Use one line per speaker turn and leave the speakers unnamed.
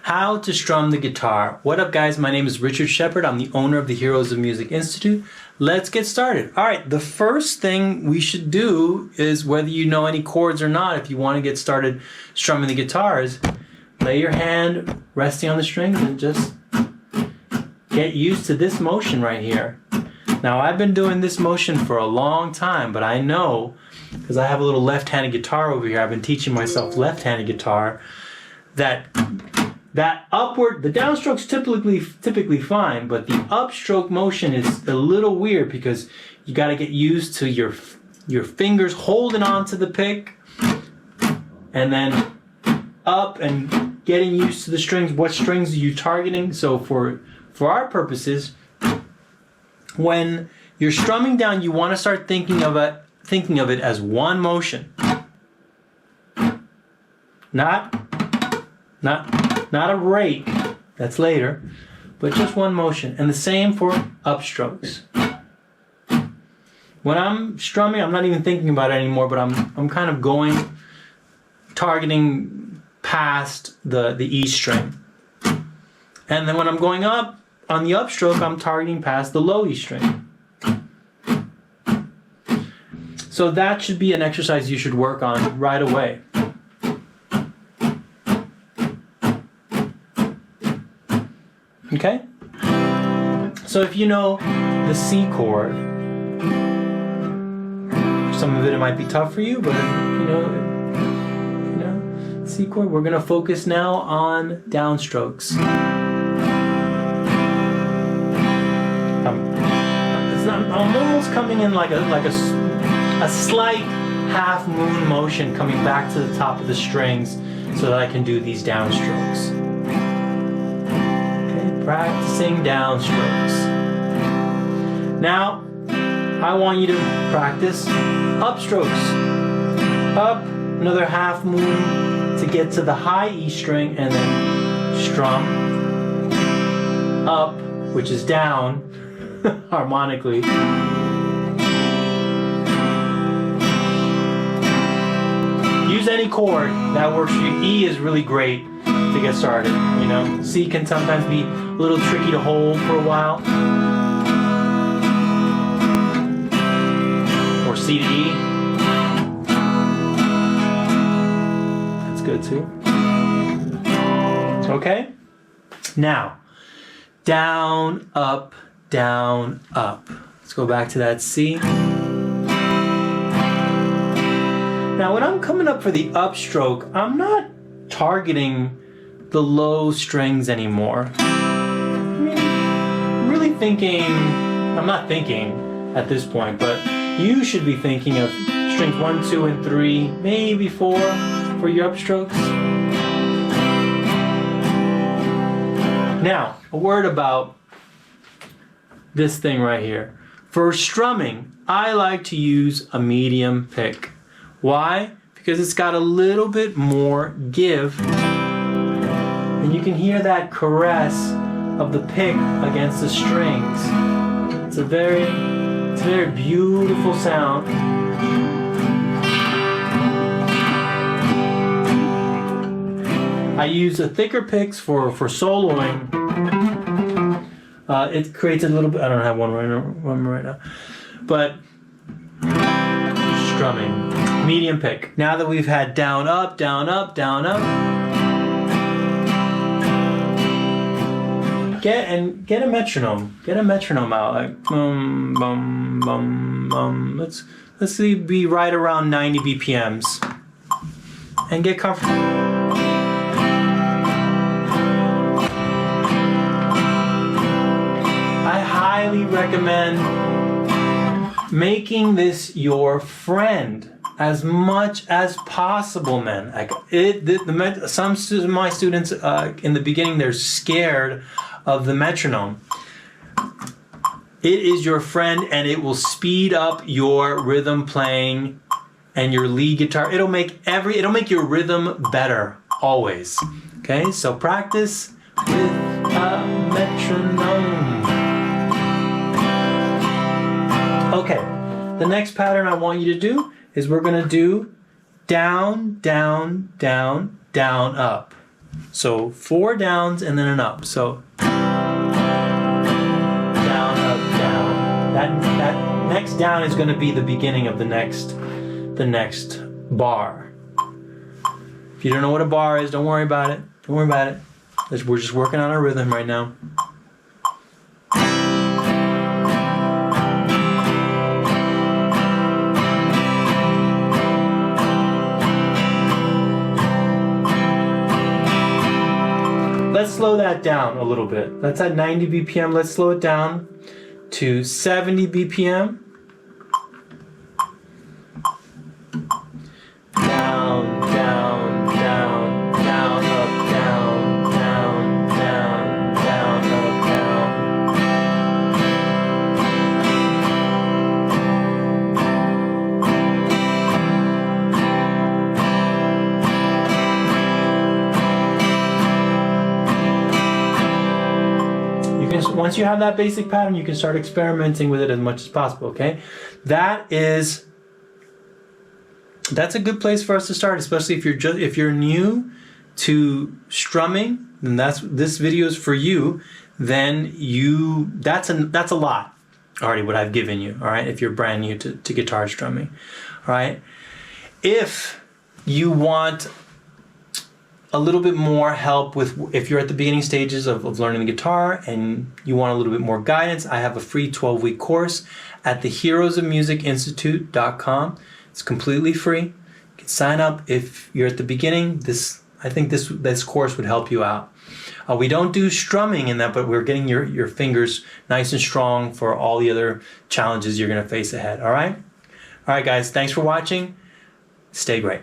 how to strum the guitar. What up, guys? My name is Richard Shepard. I'm the owner of the Heroes of Music Institute. Let's get started. All right, the first thing we should do is, whether you know any chords or not, if you want to get started strumming the guitar, is lay your hand resting on the strings and just get used to this motion right here. Now, I've been doing this motion for a long time, but I know, because I have a little left-handed guitar over here, I've been teaching myself left-handed guitar, that upward, the downstroke's typically fine, but the upstroke motion is a little weird because you got to get used to your fingers holding on to the pick, and then up and getting used to the strings. What strings are you targeting? So for our purposes, when you're strumming down, you want to start thinking of it as one motion. Not a rake, that's later, but just one motion. And the same for upstrokes. When I'm strumming, I'm not even thinking about it anymore, but I'm kind of targeting past the E string. And then when I'm going up on the upstroke, I'm targeting past the low E string. So that should be an exercise you should work on right away. Okay? So if you know the C chord, some of it might be tough for you, but you know, C chord, we're gonna focus now on downstrokes. I'm almost coming in like a slight half moon motion, coming back to the top of the strings so that I can do these downstrokes. Practicing downstrokes. Now, I want you to practice upstrokes. Up, another half moon to get to the high E string, and then strum. Up, which is down, harmonically. Use any chord that works for you. E is really great to get started, you know. C can sometimes be a little tricky to hold for a while. Or C to E. That's good too. Okay? Now, down, up, down, up. Let's go back to that C. Now, when I'm coming up for the upstroke, I'm not targeting the low strings anymore. I'm really thinking, I'm not thinking at this point, but you should be thinking of strings 1, 2, and 3, maybe 4 for your upstrokes. Now, a word about this thing right here. For strumming, I like to use a medium pick. Why? Because it's got a little bit more give. And you can hear that caress of the pick against the strings. It's a very beautiful sound. I use a thicker picks for soloing. It creates a little bit, I don't have one right now, but strumming, medium pick. Now that we've had down, up, down, up, down, up, get a metronome. Get a metronome out, like bum bum bum bum. Let's be right around 90 BPMs, and get comfortable. I highly recommend making this your friend as much as possible, man. Like some of my students in the beginning, they're scared of the metronome. It is your friend, and it will speed up your rhythm playing and your lead guitar. It'll make your rhythm better always. Okay, so practice with a metronome. Okay, the next pattern I want you to do is we're gonna do down, down, down, down, up. So 4 downs and then an up. So down, up, down. That next down is going to be the beginning of the next bar. If you don't know what a bar is, don't worry about it. Don't worry about it. We're just working on our rhythm right now. Let's slow that down a little bit. That's at 90 BPM. Let's slow it down to 70 BPM. Down, down, down, down, up, down, down, down, down, up, down. Once you have that basic pattern, you can start experimenting with it as much as possible, okay? That's a good place for us to start, especially if you're new to strumming, then this video is for you. Then that's a lot already what I've given you, all right? If you're brand new to guitar strumming, all right? If you want a little bit more help if you're at the beginning stages of learning the guitar and you want a little bit more guidance, I have a free 12-week course at theheroesofmusicinstitute.com. It's completely free. You can sign up if you're at the beginning. I think this course would help you out. We don't do strumming in that, but we're getting your fingers nice and strong for all the other challenges you're going to face ahead. All right? All right, guys. Thanks for watching. Stay great.